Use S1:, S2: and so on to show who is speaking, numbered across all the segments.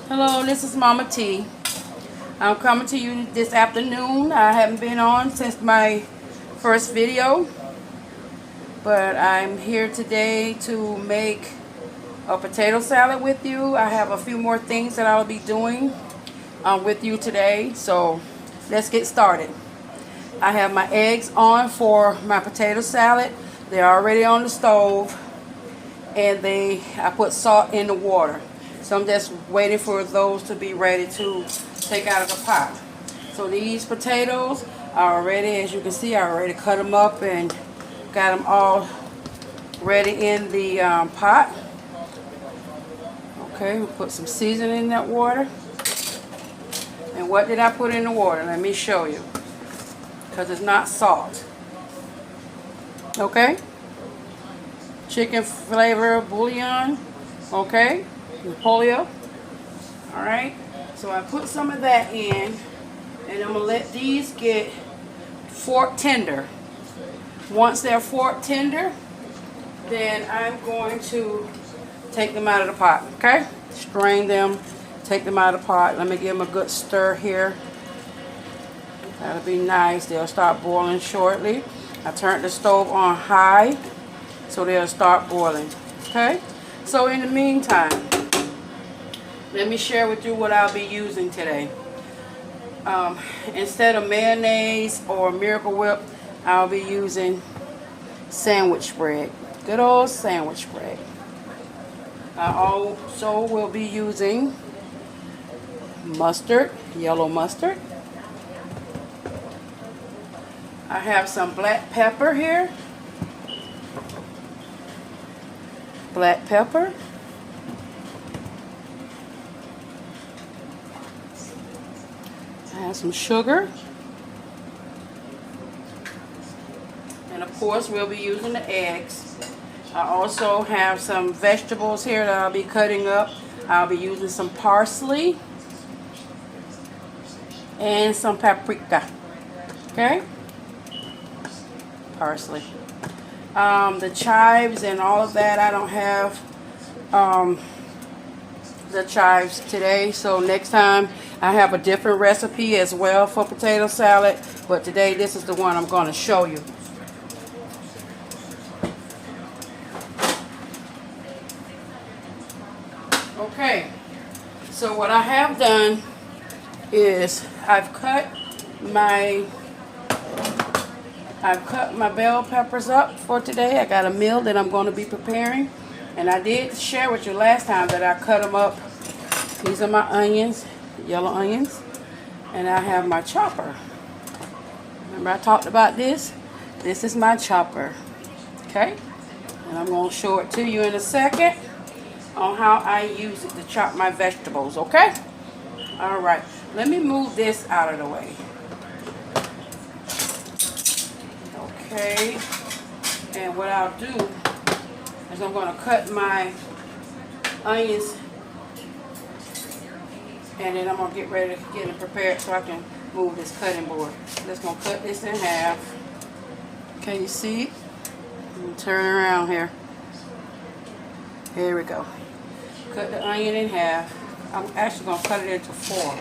S1: Hello, this is Mama T. I'm coming to you this afternoon. I haven't been on since my first video, but I'm here today to make a potato salad with you. I have a few more things that I'll be doing with you today, so let's get started. I have my eggs on for my potato salad. They're already on the stove, and I put salt in the water. So I'm just waiting for those to be ready to take out of the pot. So these potatoes are already, as you can see, I already cut them up and got them all ready in the pot. Okay, we'll put some seasoning in that water. And what did I put in the water? Let me show you. Because it's not salt. Okay? Chicken flavor bouillon. Okay? Polio. Alright? So I put some of that in. And I'm going to let these get fork tender. Once they're fork tender, then I'm going to take them out of the pot. Okay? Strain them. Take them out of the pot. Let me give them a good stir here. That'll be nice. They'll start boiling shortly. I turned the stove on high, so they'll start boiling. Okay? So in the meantime, let me share with you what I'll be using today. Instead of mayonnaise or Miracle Whip, I'll be using sandwich bread. Good old sandwich bread. I also will be using mustard, yellow mustard. I have some black pepper here. Black pepper. I have some sugar. And of course we'll be using the eggs. I also have some vegetables here that I'll be cutting up. I'll be using some parsley and some paprika. Okay? Parsley. The chives and all of that, I don't have the chives today, so next time I have a different recipe as well for potato salad, but today this is the one I'm going to show you. Okay, so what I have done is I've cut my bell peppers up for today. I got a meal that I'm going to be preparing. And I did share with you last time that I cut them up. These are my onions, yellow onions. And I have my chopper. Remember I talked about this? This is my chopper. Okay? And I'm going to show it to you in a second on how I use it to chop my vegetables. Okay? Alright. Let me move this out of the way. Okay, and what I'll do is I'm going to cut my onions, and then I'm going to get ready to get it prepared so I can move this cutting board. Just going to cut this in half. Can you see? Turn around here. Here we go. Cut the onion in half. I'm actually going to cut it into 4.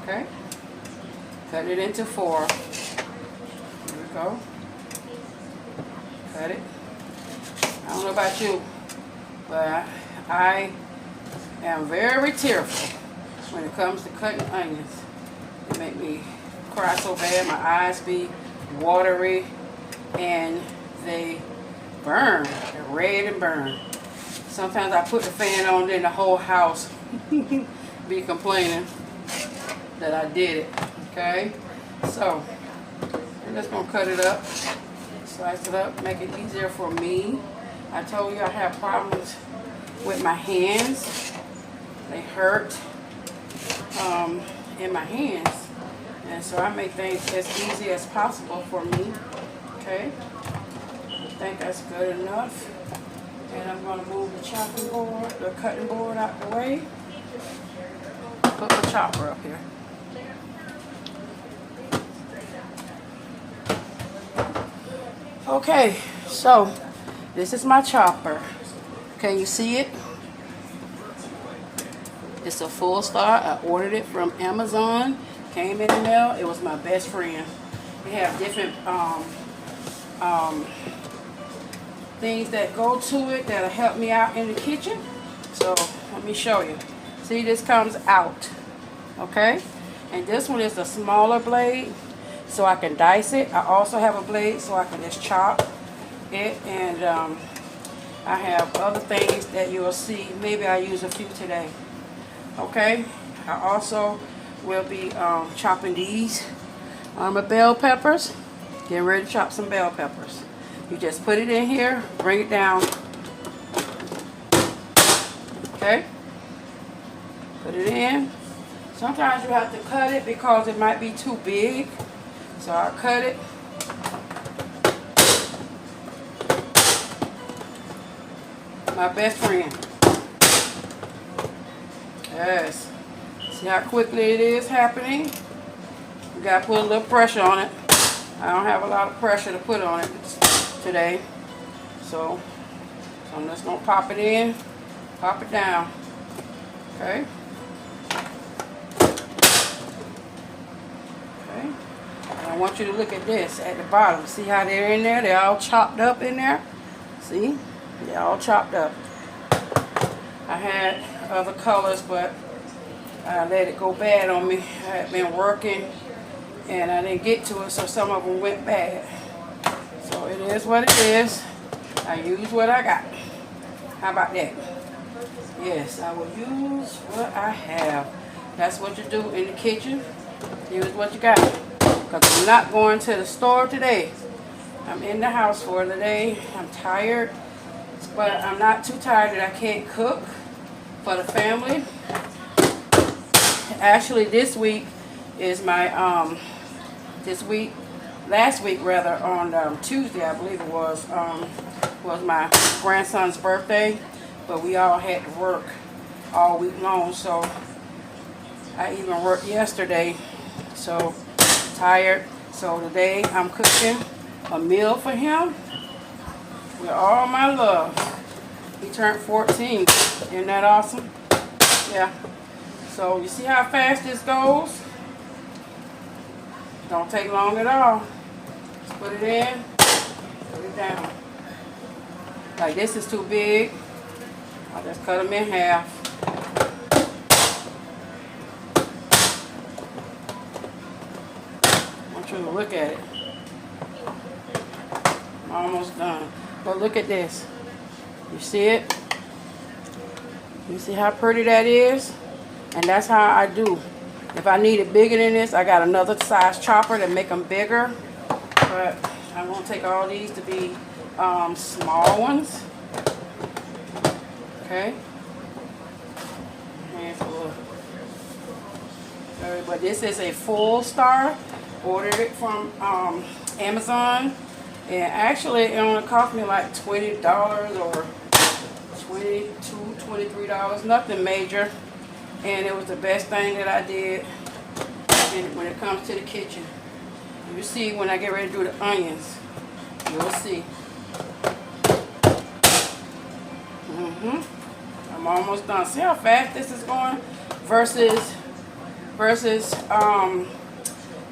S1: Okay? Cut it into 4. Here we go. Cut it. I don't know about you, but I am very tearful when it comes to cutting onions. It make me cry so bad. My eyes be watery and they burn. They're red and burn. Sometimes I put the fan on, then the whole house be complaining that I did it. Okay? So, I'm just going to cut it up. Slice it up, make it easier for me. I told you I have problems with my hands. They hurt in my hands. And so I make things as easy as possible for me. Okay? I think that's good enough. And I'm going to move the chopping board, the cutting board out the way. Put the chopper up here. Okay, so this is my chopper. Can you see it? It's a full star. I ordered it from Amazon. Came in the mail. It was my best friend. They have different things that go to it that'll help me out in the kitchen. So let me show you. See, this comes out. Okay? And this one is a smaller blade, so I can dice it. I also have a blade so I can just chop it. And I have other things that you'll see. Maybe I'll use a few today. Okay? I also will be chopping these bell peppers. Getting ready to chop some bell peppers. You just put it in here, bring it down. Okay? Put it in. Sometimes you have to cut it because it might be too big. So I'll cut it. My best friend. Yes. See how quickly it is happening? You gotta put a little pressure on it. I don't have a lot of pressure to put on it today. So I'm just gonna pop it in, pop it down. Okay? Okay. And I want you to look at this at the bottom. See how they're in there? They're all chopped up in there. See? They're all chopped up. I had other colors, but I let it go bad on me. I had been working and I didn't get to it, so some of them went bad. So it is what it is. I use what I got. How about that? Yes, I will use what I have. That's what you do in the kitchen. Use what you got. Because I'm not going to the store today. I'm in the house for the day. I'm tired. But I'm not too tired that I can't cook for the family. Actually, this week is my, last week rather, on Tuesday, I believe it was my grandson's birthday. But we all had to work all week long, so I even worked yesterday. So, tired. So today, I'm cooking a meal for him with all my love. He turned 14. Isn't that awesome? Yeah. So you see how fast this goes? Don't take long at all. Just put it in, put it down. Like this is too big. I'll just cut them in half. I want you to look at it. I'm almost done. But look at this. You see it? You see how pretty that is? And that's how I do. If I need it bigger than this, I got another size chopper to make them bigger. But I'm going to take all these to be small ones. Okay? But this is a full star. Ordered it from Amazon. And actually, it only cost me like $20 or $22, $23. Nothing major. And it was the best thing that I did when it comes to the kitchen. You see when I get ready to do the onions. You'll see. I'm almost done. See how fast this is going? Versus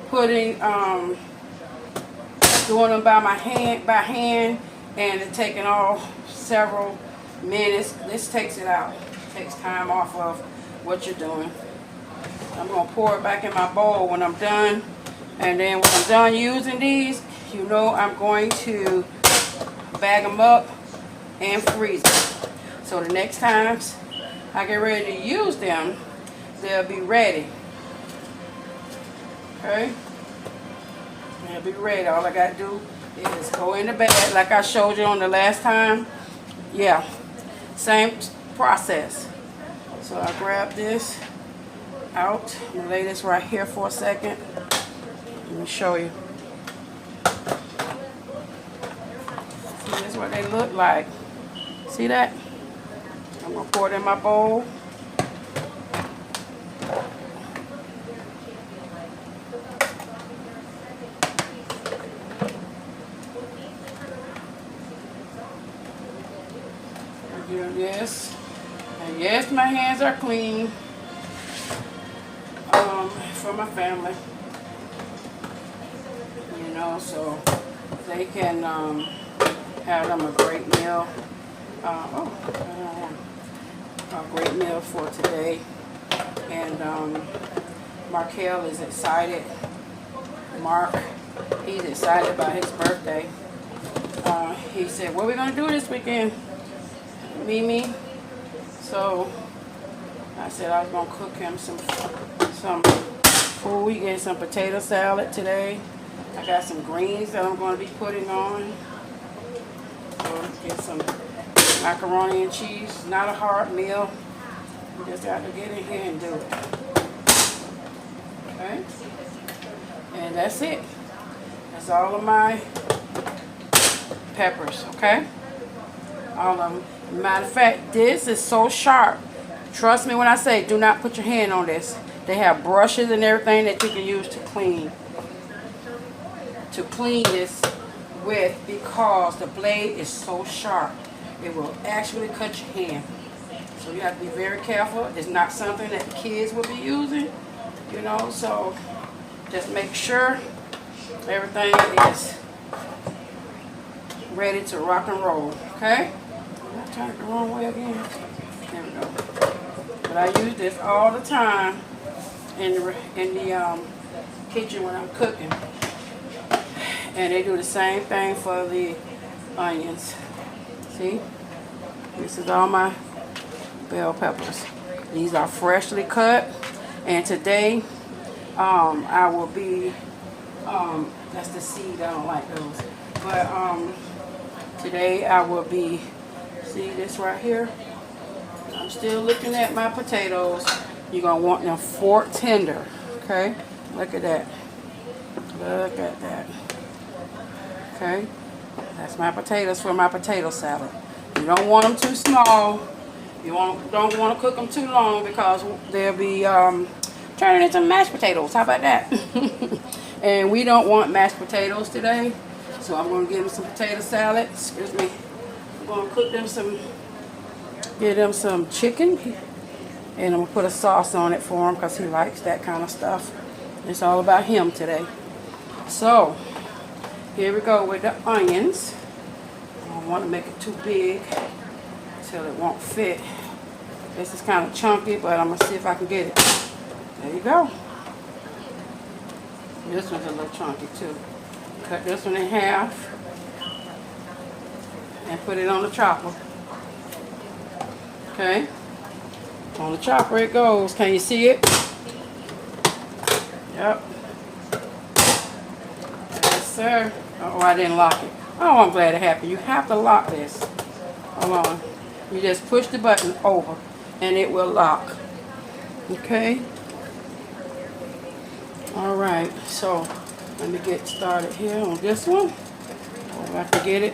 S1: putting doing them by hand and it taking all several minutes. This takes it out. It takes time off of what you're doing. I'm going to pour it back in my bowl when I'm done. And then when I'm done using these, you know I'm going to bag them up and freeze them. So the next times I get ready to use them, they'll be ready. Okay? They'll be ready. All I got to do is go in the bag like I showed you on the last time. Yeah. Same process. So I grab this out. I'm going to lay this right here for a second. Let me show you. See, this is what they look like. See that? I'm going to pour it in my bowl. Do this. And yes, my hands are clean. for my family, you know, so they can have them a great meal. A great meal for today. And Markel is excited. Mark, he's excited about his birthday. He said, what are we going to do this weekend, Mimi? So I said I was going to cook him some food. We get some potato salad today. I got some greens that I'm going to be putting on. So get some macaroni and cheese. Not a hard meal. You just got to get in here and do it. Okay? And that's it. That's all of my peppers, okay? All of them. Matter of fact, this is so sharp. Trust me when I say do not put your hand on this. They have brushes and everything that you can use to clean this with, because the blade is so sharp. It will actually cut your hand. So you have to be very careful. It's not something that kids will be using, you know, so just make sure everything is ready to rock and roll, okay? I turned it the wrong way again. There we go. But I use this all the time in the kitchen when I'm cooking. And they do the same thing for the onions. See? This is all my bell peppers. These are freshly cut. And today, I will be, that's the seed, I don't like those. But today I will be, see this right here? I'm still looking at my potatoes. You're going to want them fork tender, okay? Look at that. Look at that. Okay? That's my potatoes for my potato salad. You don't want them too small. You don't want to cook them too long because they'll be turning into mashed potatoes. How about that? And we don't want mashed potatoes today. So I'm going to give them some potato salad. Excuse me. I'm going to cook them give them some chicken. And I'm going to put a sauce on it for him because he likes that kind of stuff. It's all about him today. So, here we go with the onions. I don't want to make it too big until it won't fit. This is kind of chunky, but I'm going to see if I can get it. There you go. This one's a little chunky too. Cut this one in half and put it on the chopper. Okay? On the chopper it goes. Can you see it? Yep. Yes, sir. Oh, I didn't lock it. Oh, I'm glad it happened. You have to lock this. Hold on. You just push the button over and it will lock. Okay? Alright, so let me get started here on this one. Oh, I can get it.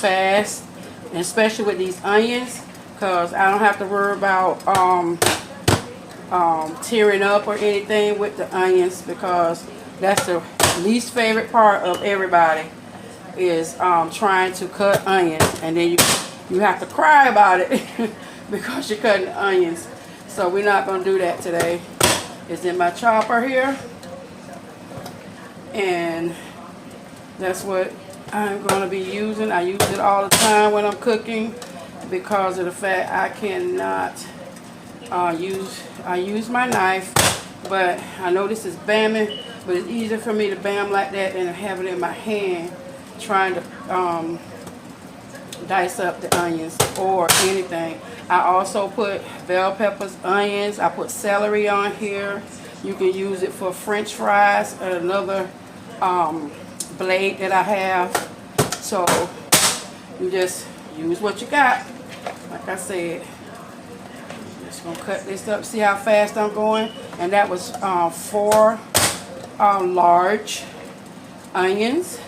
S1: Fast, and especially with these onions, because I don't have to worry about tearing up or anything with the onions, because that's the least favorite part of everybody is trying to cut onions, and then you have to cry about it because you're cutting onions. So we're not going to do that today. It's in my chopper here, and that's what I'm going to be using. I use it all the time when I'm cooking because of the fact I cannot use my knife, but I know this is bamming, but it's easier for me to bam like that than to have it in my hand trying to dice up the onions or anything. I also put bell peppers, onions, I put celery on here. You can use it for French fries, another blade that I have. So you just use what you got. Like I said, just gonna cut this up. See how fast I'm going? And that was 4 large onions.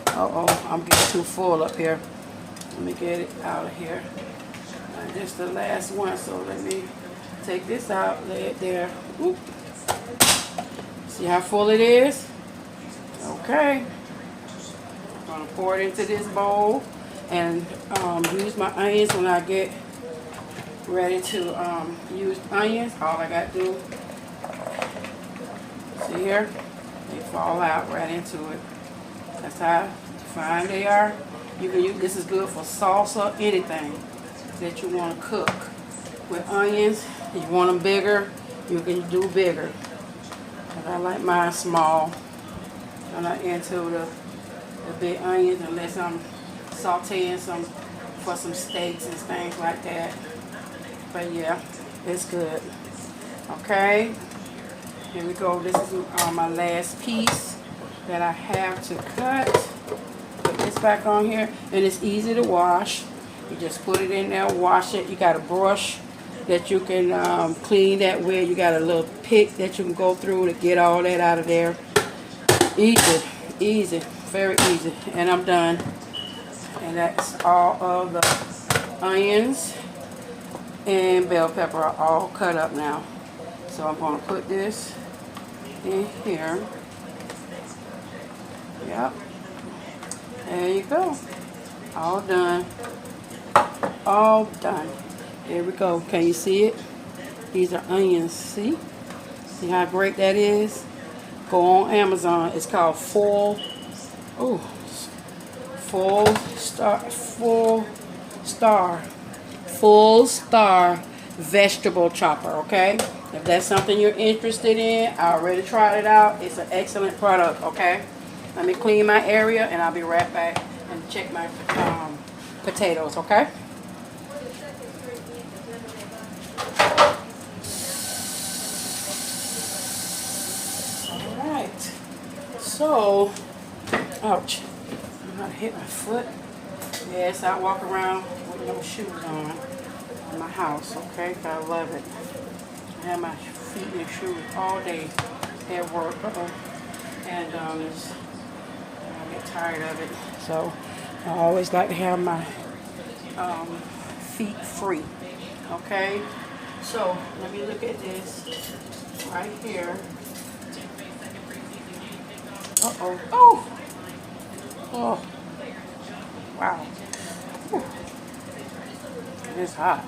S1: Uh-oh, I'm getting too full up here. Let me get it out of here. This is the last one, so let me take this out, lay it there. Oop. See how full it is? Okay. I'm going to pour it into this bowl and use my onions when I get ready to use onions. All I got to do, see here, they fall out right into it. That's how fine they are. You can use, this is good for salsa, anything that you want to cook. With onions, if you want them bigger, you can do bigger. But I like mine small. I'm not into the big onions unless I'm sauteing some for some steaks and things like that. But yeah, it's good. Okay, here we go. This is my last piece that I have to cut. Put this back on here, and it's easy to wash. You just put it in there, wash it. You got a brush that you can clean that with. You got a little pick that you can go through to get all that out of there. Easy, easy, very easy. And I'm done. And that's all of the onions and bell pepper are all cut up now. So I'm going to put this in here. Yep. There you go. All done. All done. There we go. Can you see it? These are onions. See? See how great that is? Go on Amazon. It's called Full Star vegetable chopper. Okay? If that's something you're interested in, I already tried it out. It's an excellent product. Okay? Let me clean my area and I'll be right back and check my potatoes. Okay? So, ouch, I'm gonna hit my foot. Yes, I walk around with no shoes on in my house, okay? I love it. I have my feet in shoes all day at work. And I get tired of it. So, I always like to have my feet free, okay? So, let me look at this right here. Uh-oh. Oh! Oh. Wow. Whew. It's hot.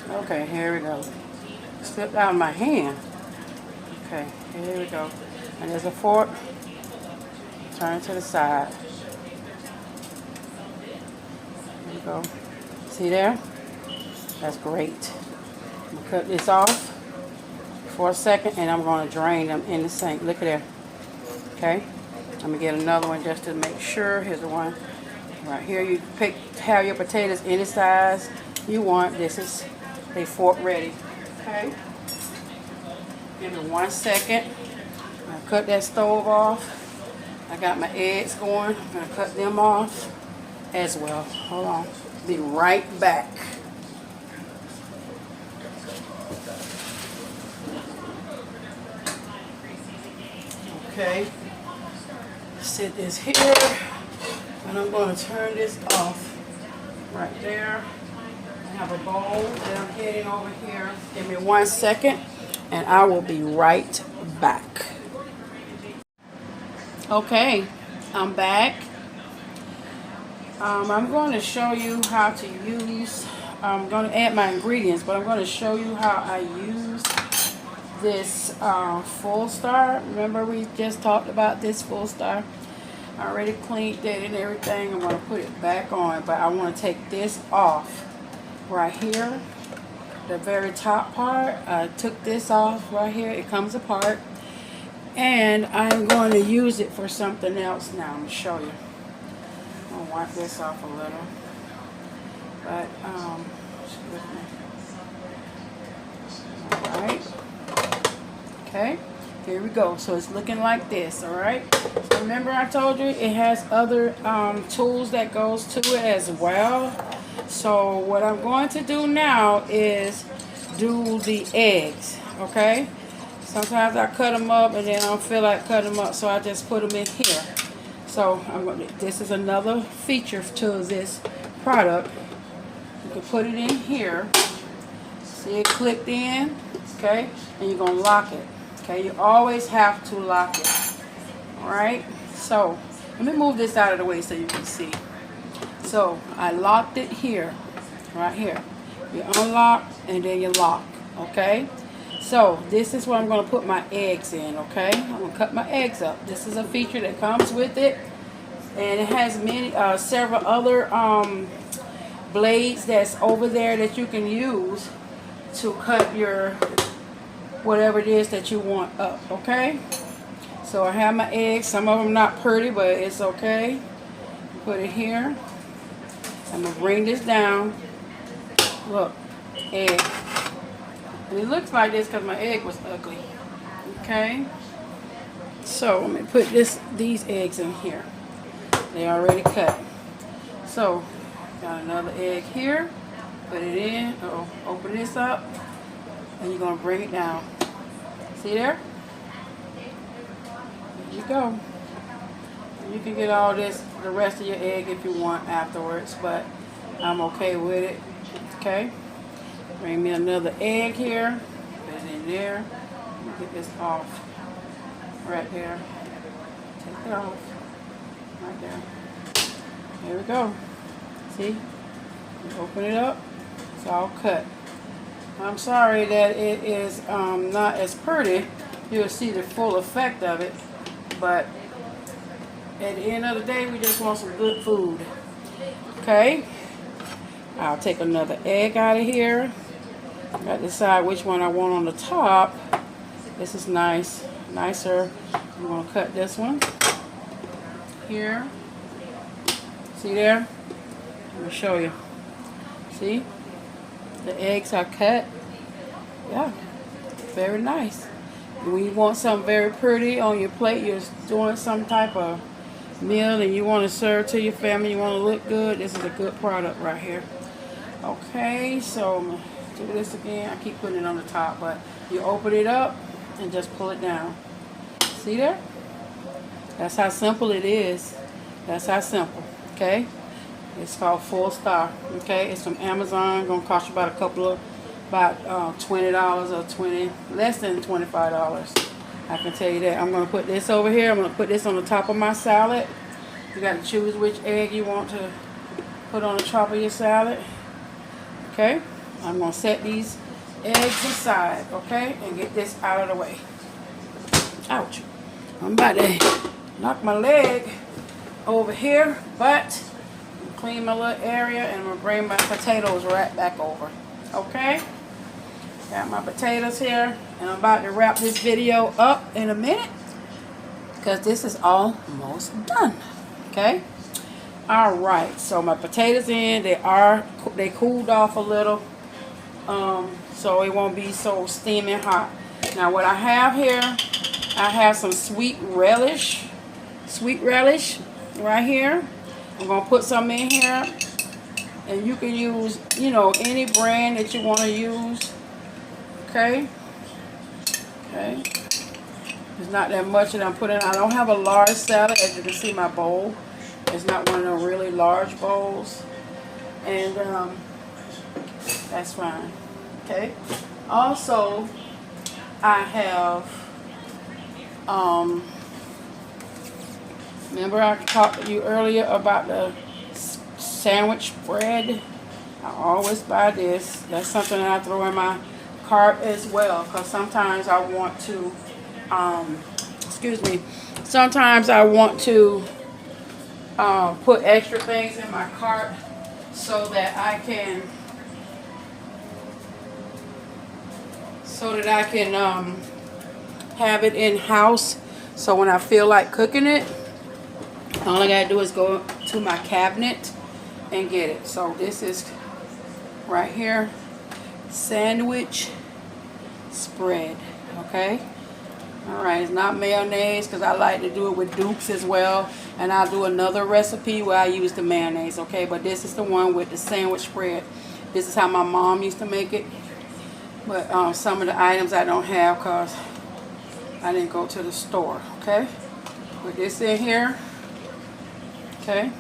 S1: Okay, here we go. Slipped out of my hand. Okay, here we go. And there's a fork. Turn it to the side. There we go. See there? That's great. I'm going to cut this off for a second, and I'm going to drain them in the sink. Look at there. Okay, I'm going to get another one just to make sure. Here's the one right here. You have your potatoes any size you want. This is a fork ready. Okay, give me 1 second. I'm going to cut that stove off. I got my eggs going. I'm going to cut them off as well. Hold on. Be right back. Okay, set this here, and I'm going to turn this off right there. I have a bowl that I'm heading over here. Give me 1 second, and I will be right back. Okay, I'm back. I'm going to show you how to use, I'm going to add my ingredients, but I'm going to show you how I use this Full Star. Remember we just talked about this Full Star. I already cleaned it and everything. I'm going to put it back on, but I want to take this off right here, the very top part. I took this off right here. It comes apart, and I'm going to use it for something else now. I'm going to show you. I'm going to wipe this off a little, but all right. Okay, here we go. So it's looking like this, all right? So remember I told you it has other tools that goes to it as well. So what I'm going to do now is do the eggs, okay? Sometimes I cut them up and then I don't feel like cutting them up, so I just put them in here. So this is another feature to this product. You can put it in here. See it clicked in, okay? And you're going to lock it. Okay, you always have to lock it. Alright, so let me move this out of the way so you can see. So I locked it here, right here. You unlock and then you lock, okay? So this is where I'm going to put my eggs in, okay? I'm going to cut my eggs up. This is a feature that comes with it, and it has many, several other blades that's over there that you can use to cut your whatever it is that you want up, okay? So I have my eggs. Some of them not pretty, but it's okay. Put it here. I'm going to bring this down. Look, egg. And it looks like this because my egg was ugly. Okay? So let me put these eggs in here. They already cut. So, got another egg here. Put it in. Open this up. And you're going to bring it down. See there? There you go. You can get all this, the rest of your egg if you want afterwards, but I'm okay with it. Okay? Bring me another egg here. Put it in there. Get this off. Right there. Take it off. Right there. There we go. See? You open it up. It's all cut. I'm sorry that it is not as pretty. You'll see the full effect of it. But at the end of the day, we just want some good food. Okay? I'll take another egg out of here. I got to decide which one I want on the top. This is nice. Nicer. I'm going to cut this one. Here. See there? Let me show you. See? The eggs are cut. Yeah. Very nice. When you want something very pretty on your plate, you're doing some type of meal and you want to serve to your family, you want to look good, this is a good product right here. Okay, so I'm going to do this again. I keep putting it on the top, but you open it up and just pull it down. See there? That's how simple it is. That's how simple. Okay? It's called Full Star. Okay? It's from Amazon. Gonna cost you about $20 or less than $25. I can tell you that. I'm gonna put this over here. I'm gonna put this on the top of my salad. You got to choose which egg you want to put on the top of your salad. Okay? I'm gonna set these eggs aside. Okay? And get this out of the way. Ouch! I'm about to knock my leg over here, but clean my little area and I'm gonna bring my potatoes right back over. Okay? Got my potatoes here, and I'm about to wrap this video up in a minute because this is almost done. Okay? All right. So my potatoes in. They cooled off a little, so it won't be so steaming hot. Now what I have here, I have some sweet relish right here. I'm gonna put some in here, and you can use, any brand that you want to use. Okay. Okay. There's not that much that I'm putting. I don't have a large salad, as you can see my bowl. It's not one of the really large bowls, and that's fine. Okay. Also, I have remember I talked to you earlier about the sandwich bread? I always buy this. That's something that I throw in my cart as well, because sometimes I want to sometimes I want to put extra things in my cart so that I can have it in house, so when I feel like cooking it, all I gotta do is go to my cabinet and get it. So this is right here, sandwich spread. Okay. All right. It's not mayonnaise because I like to do it with Dukes as well, and I'll do another recipe where I use the mayonnaise. Okay, but this is the one with the sandwich spread. This is how my mom used to make it, but some of the items I don't have because I didn't go to the store. Okay, put this in here. Okay,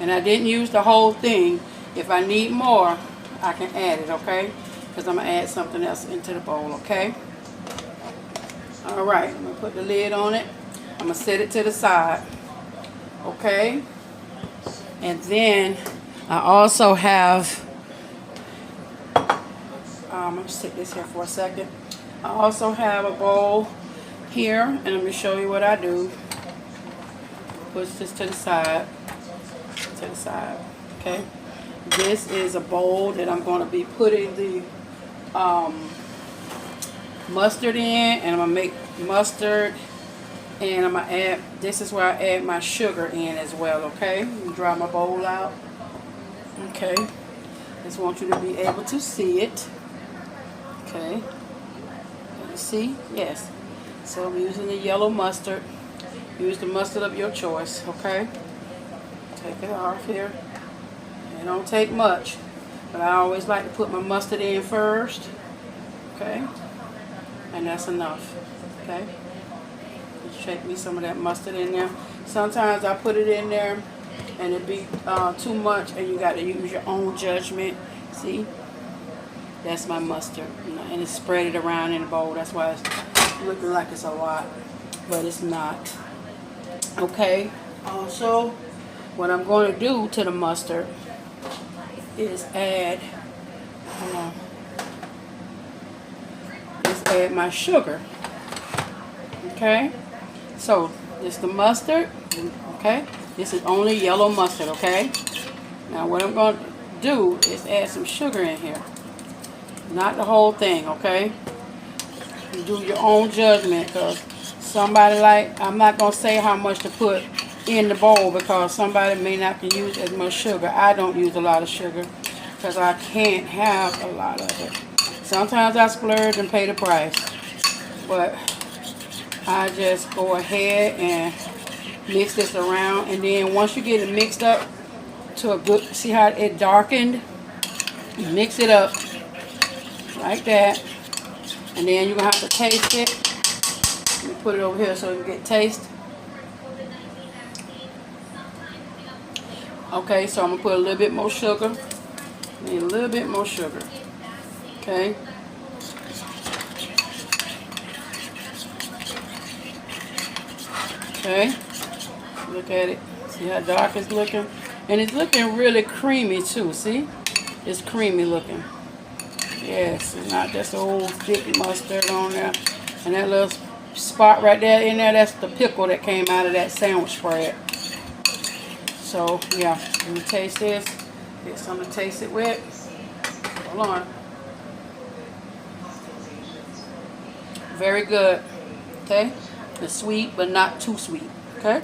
S1: and I didn't use the whole thing. If I need more, I can add it. Okay, because I'm gonna add something else into the bowl. Okay. All right, I'm gonna put the lid on it. I'm going to set it to the side. Okay? And then I also have, I'm going to sit this here for a second. I also have a bowl here, and I'm going to show you what I do. Push this to the side. Okay? This is a bowl that I'm going to be putting the mustard in, and I'm going to make mustard, and I'm going to add, this is where I add my sugar in as well, okay? I'm dry my bowl out. Okay. Just want you to be able to see it. Okay. Can you see? Yes. So I'm using the yellow mustard. Use the mustard of your choice, okay? Take it off here. It don't take much, but I always like to put my mustard in first. Okay? And that's enough. Okay? Just shake me some of that mustard in there. Sometimes I put it in there and it be too much, and you got to use your own judgment. See? That's my mustard. And it's spread it around in the bowl. That's why it's looking like it's a lot, but it's not. Okay? Also, what I'm going to do to the mustard is add, my sugar. Okay? So, this is the mustard. Okay? This is only yellow mustard, okay? Now, what I'm going to do is add some sugar in here. Not the whole thing, okay? You do your own judgment, because somebody I'm not going to say how much to put in the bowl, because somebody may not can use as much sugar. I don't use a lot of sugar because I can't have a lot of it. Sometimes I splurge and pay the price, but I just go ahead and mix this around, and then once you get it mixed up to a good, see how it darkened? You mix it up like that, and then you're going to have to taste it. Let me put it over here so you can get taste. Okay, so I'm going to put a little bit more sugar. Need a little bit more sugar. Okay. Okay. Look at it. See how dark it's looking? And it's looking really creamy too, see? It's creamy looking. Yes, it's not just old thick mustard on there. And that little spot right there in there, that's the pickle that came out of that sandwich spread. So, yeah, let me taste this. Get something to taste it with. Hold on. Very good. Okay? It's sweet, but not too sweet. Okay?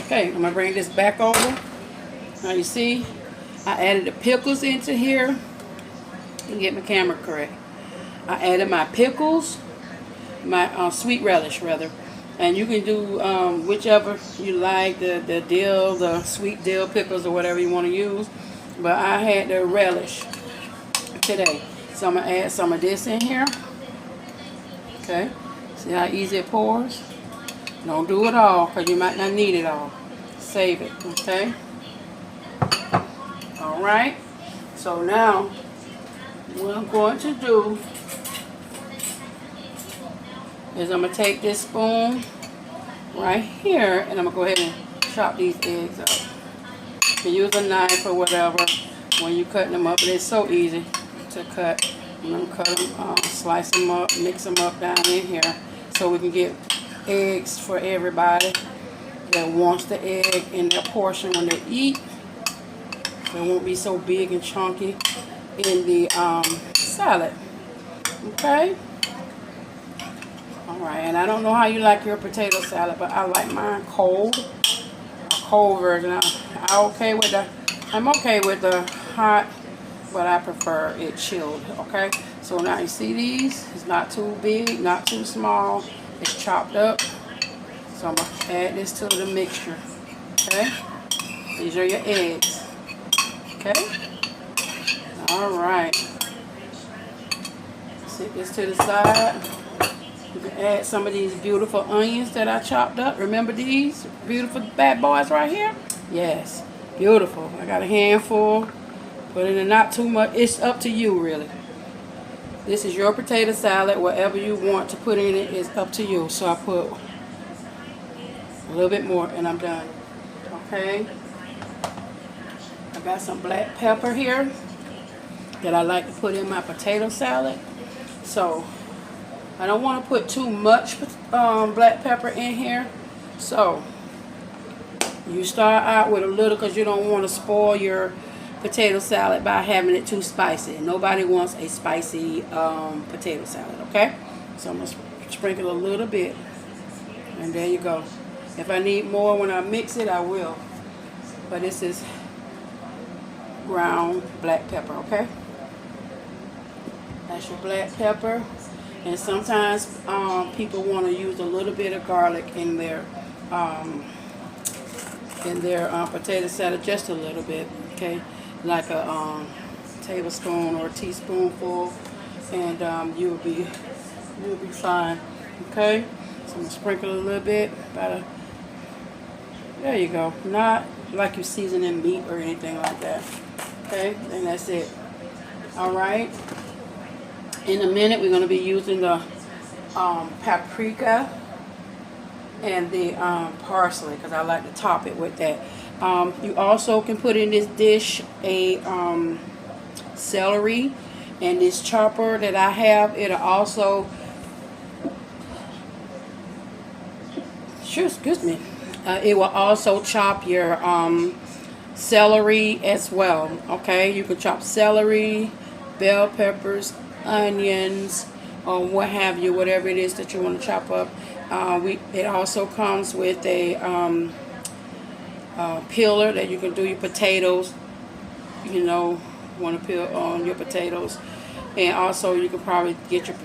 S1: Okay, I'm going to bring this back over. Now, you see, I added the pickles into here. Let me get my camera correct. I added my pickles, my sweet relish, rather. And you can do whichever you like, the dill, the sweet dill pickles, or whatever you want to use. But I had the relish today. So I'm going to add some of this in here. Okay. See how easy it pours? Don't do it all, because you might not need it all. Save it. Okay. Alright. So now, what I'm going to do is I'm going to take this spoon right here, and I'm going to go ahead and chop these eggs up. You can use a knife or whatever when you're cutting them up, but it's so easy to cut. I'm going to cut them, slice them up, mix them up down in here so we can get eggs for everybody that wants the egg in their portion when they eat. So it won't be so big and chunky in the salad. Okay? Alright, and I don't know how you like your potato salad, but I like mine cold. A cold version. I'm okay with the hot, but I prefer it chilled. Okay? So now you see these? It's not too big, not too small. It's chopped up. So I'm going to add this to the mixture. Okay? These are your eggs. Okay? Alright. Set this to the side. You can add some of these beautiful onions that I chopped up. Remember these beautiful bad boys right here? Yes. Beautiful. I got a handful. Put in not too much. It's up to you, really. This is your potato salad. Whatever you want to put in it is up to you. So I put A little bit more and I'm done. Okay. I got some black pepper here that I like to put in my potato salad. So I don't want to put too much black pepper in here. So you start out with a little because you don't want to spoil your potato salad by having it too spicy. Nobody wants a spicy potato salad, okay? So I'm going to sprinkle a little bit. And there you go. If I need more when I mix it, I will. But this is ground black pepper, okay? That's your black pepper. And sometimes people want to use a little bit of garlic in their potato salad, just a little bit, okay? Like a tablespoon or a teaspoonful, and you'll be fine, okay? So I'm gonna sprinkle a little bit, there you go. Not like you're seasoning meat or anything like that, okay? And that's it. All right. In a minute, we're gonna be using the paprika and the parsley because I like to top it with that. You also can put in this dish a celery, and this chopper that I have, it'll also it will also chop your celery as well. Okay, you can chop celery, bell peppers, onions, or what have you, whatever it is that you want to chop up. It also comes with a peeler that you can do your potatoes. You know, want to peel on your potatoes, and also you can probably get your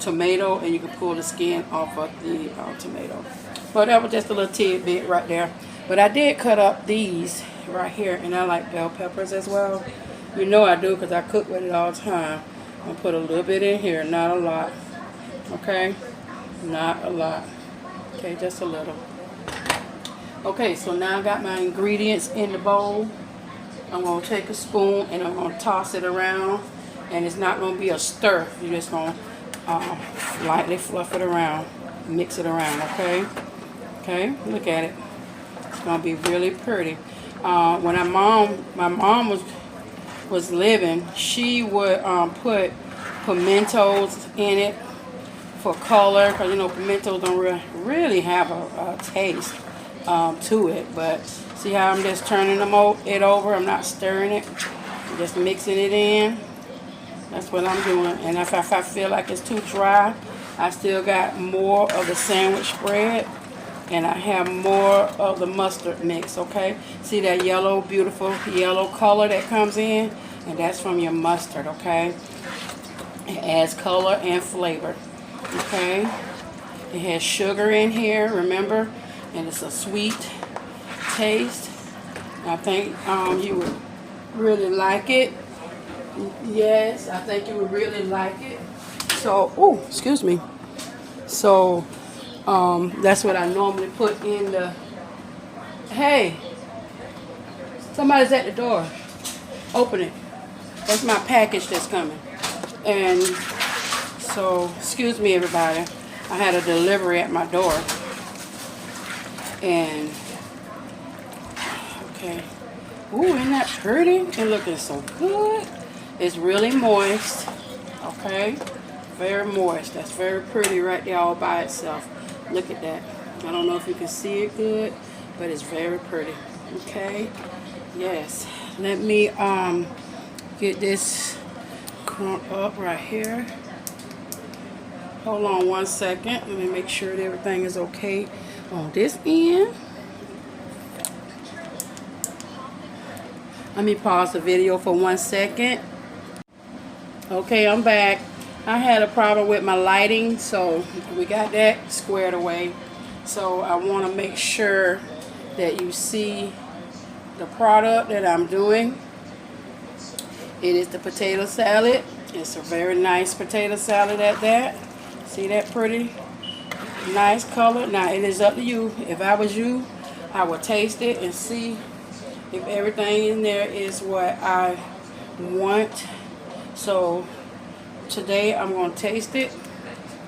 S1: tomato and you can pull the skin off of the tomato. But that was just a little tidbit right there. But I did cut up these right here, and I like bell peppers as well. You know I do because I cook with it all the time. I'll put a little bit in here, not a lot. Okay, not a lot. Okay, just a little. Okay, so now I got my ingredients in the bowl. I'm going to take a spoon and I'm going to toss it around. And it's not going to be a stir. You're just going to lightly fluff it around. Mix it around, okay? Okay, look at it. It's going to be really pretty. When my mom was living, she would put pimentos in it for color. Because, you know, pimentos don't really have a taste to it. But see how I'm just turning it over? I'm not stirring it. I'm just mixing it in. That's what I'm doing. And if I feel like it's too dry, I still got more of the sandwich spread. And I have more of the mustard mix, okay? See that yellow, beautiful yellow color that comes in? And that's from your mustard, okay? It adds color and flavor, okay? It has sugar in here, remember? And it's a sweet taste. I think you would really like it. Yes, I think you would really like it. So, oh, excuse me. So, that's what I normally put in the... Hey, somebody's at the door. Open it. That's my package that's coming. And so, excuse me, everybody. I had a delivery at my door. And, okay. Ooh, isn't that pretty? It's looking so good. It's really moist. Okay. Very moist. That's very pretty right there all by itself. Look at that. I don't know if you can see it good, but it's very pretty. Okay. Yes. Let me get this crump up right here. Hold on one second. Let me make sure that everything is okay on this end. Let me pause the video for 1 second. Okay, I'm back. I had a problem with my lighting, so we got that squared away. So I want to make sure that you see the product that I'm doing. It is the potato salad. It's a very nice potato salad at that. See that pretty nice color? Now it is up to you. If I was you, I would taste it and see if everything in there is what I want. So today I'm going to taste it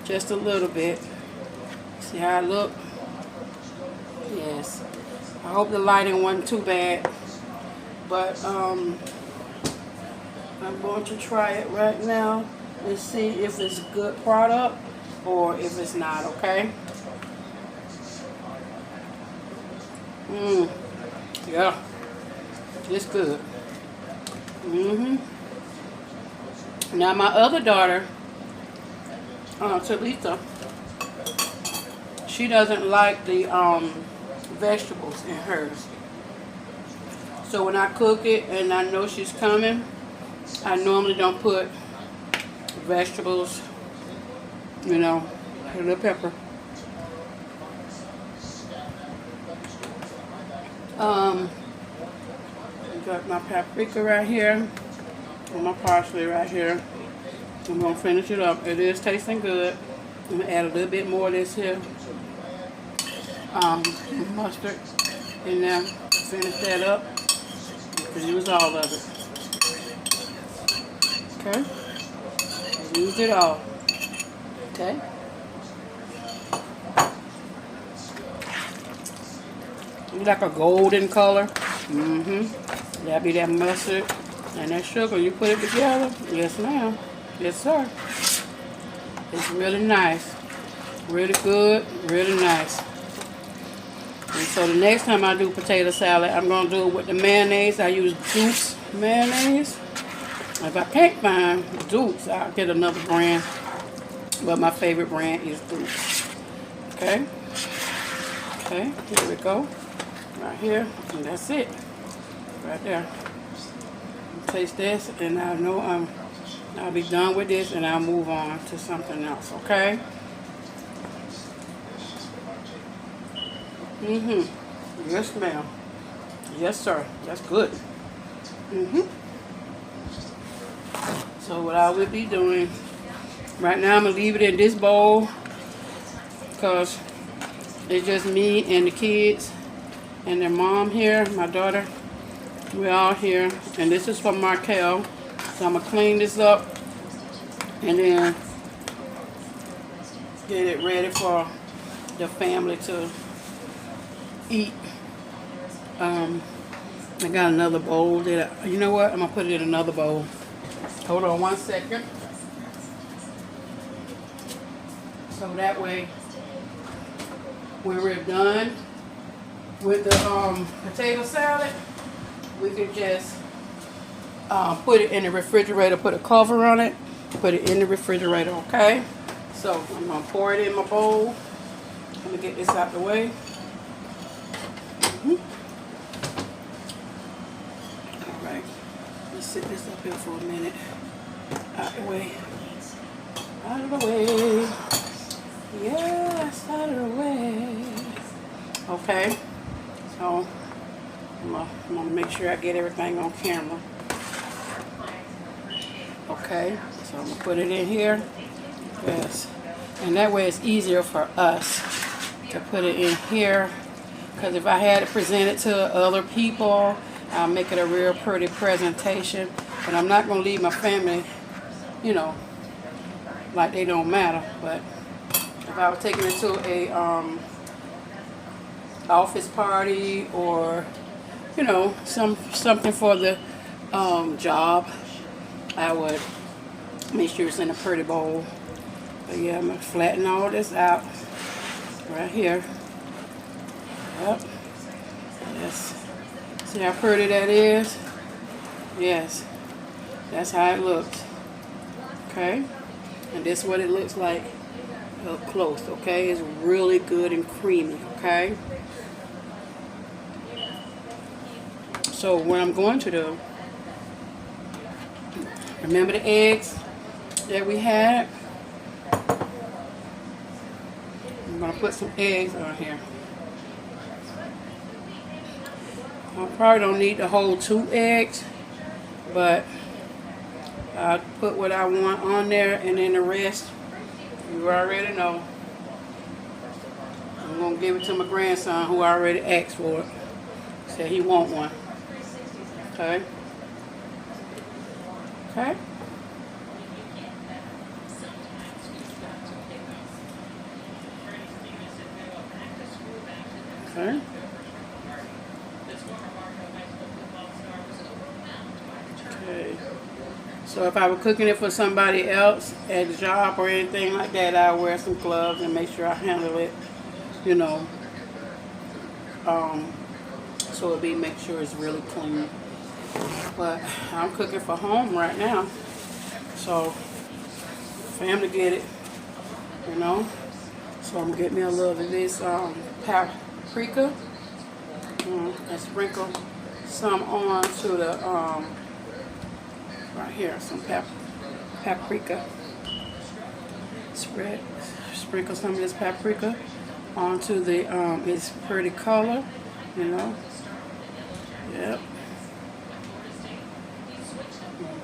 S1: just a little bit. See how it look? Yes. I hope the lighting wasn't too bad. But I'm going to try it right now and see if it's a good product or if it's not, okay? Yeah. It's good. Now my other daughter, Talita, she doesn't like the vegetables in hers. So when I cook it and I know she's coming, I normally don't put vegetables, you know, a little pepper. Got my paprika right here and my parsley right here. I'm gonna finish it up. It is tasting good. I'm gonna add a little bit more of this here mustard in there. Finish that up. Use all of it. Okay. Use it all. Okay. Like a golden color. That'll be that mustard and that sugar. You put it together. Yes, ma'am. Yes, sir. It's really nice. Really good. Really nice. And so the next time I do potato salad, I'm going to do it with the mayonnaise. I use Duke's mayonnaise. If I can't find Duke's, I'll get another brand. But my favorite brand is Duke's. Okay. Okay. Here we go. Right here. And that's it. Right there. Taste this, and I know I'll be done with this, and I'll move on to something else. Okay. Yes, ma'am. Yes, sir. That's good. So what I will be doing right now, I'm gonna leave it in this bowl because it's just me and the kids and their mom here, my daughter. We're all here, and this is from Markel. So I'm gonna clean this up and then get it ready for the family to eat. I got another bowl that you know what? I'm gonna put it in another bowl. Hold on 1 second. So that way, when we're done with the potato salad, we can just put it in the refrigerator, put a cover on it, put it in the refrigerator, okay? So I'm gonna pour it in my bowl. Let me get this out the way. All right, let's sit this up here for a minute. Out the way. Out of the way. Yes, out of the way. Okay, so I'm gonna make sure I get everything on camera. Okay, so I'm gonna put it in here. Yes, and that way it's easier for us to put it in here. Because if I had to present it to other people, I'll make it a real pretty presentation. But I'm not gonna leave my family, you know, like they don't matter. But if I was taking it to a office party or you know something for the job, I would make sure it's in a pretty bowl. But yeah, I'm gonna flatten all this out right here. Yep. Yes. See how pretty that is? Yes. That's how it looks. Okay. And this is what it looks like up close. Okay. It's really good and creamy. Okay. So what I'm going to do, remember the eggs that we had? I'm going to put some eggs on here. I probably don't need the whole 2 eggs, but I'll put what I want on there, and then the rest, you already know. I'm going to give it to my grandson who already asked for it. Said he want one. Okay. Okay. Okay. Okay. So if I were cooking it for somebody else at a job or anything like that, I wear some gloves and make sure I handle it, you know, so it make sure it's really clean. But I'm cooking for home right now, so family get it, you know. So I'm getting me a little of this paprika and sprinkle some on to the right here, some paprika. Sprinkle some of this paprika onto the its pretty color, you know. Yep.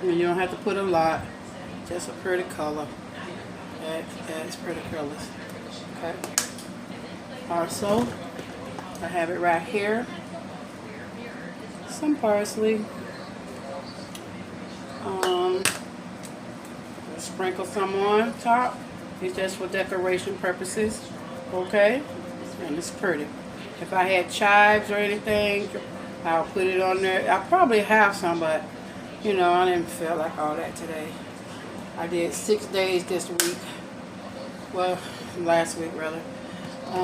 S1: And you don't have to put a lot, just a pretty color. Adds pretty colors. Okay. Also, I have it right here. Some parsley. Sprinkle some on top. It's just for decoration purposes. Okay. And it's pretty. If I had chives or anything, I'll put it on there. I probably have some, but you know, I didn't feel like all that today. I did 6 days this week. Well, last week rather.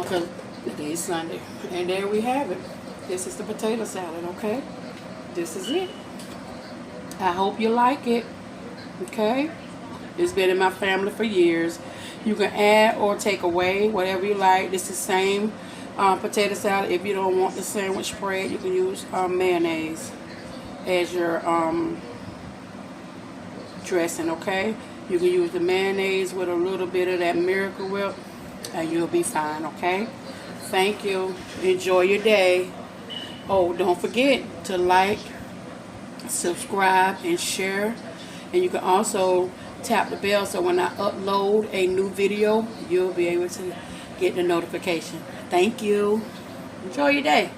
S1: Because today's Sunday. And there we have it. This is the potato salad, okay? This is it. I hope you like it. Okay? It's been in my family for years. You can add or take away whatever you like. This is the same potato salad. If you don't want the sandwich spread, you can use mayonnaise as your dressing, okay? You can use the mayonnaise with a little bit of that Miracle Whip and you'll be fine, okay? Thank you. Enjoy your day. Oh, don't forget to like, subscribe, and share. And you can also tap the bell so when I upload a new video, you'll be able to get the notification. Thank you. Enjoy your day.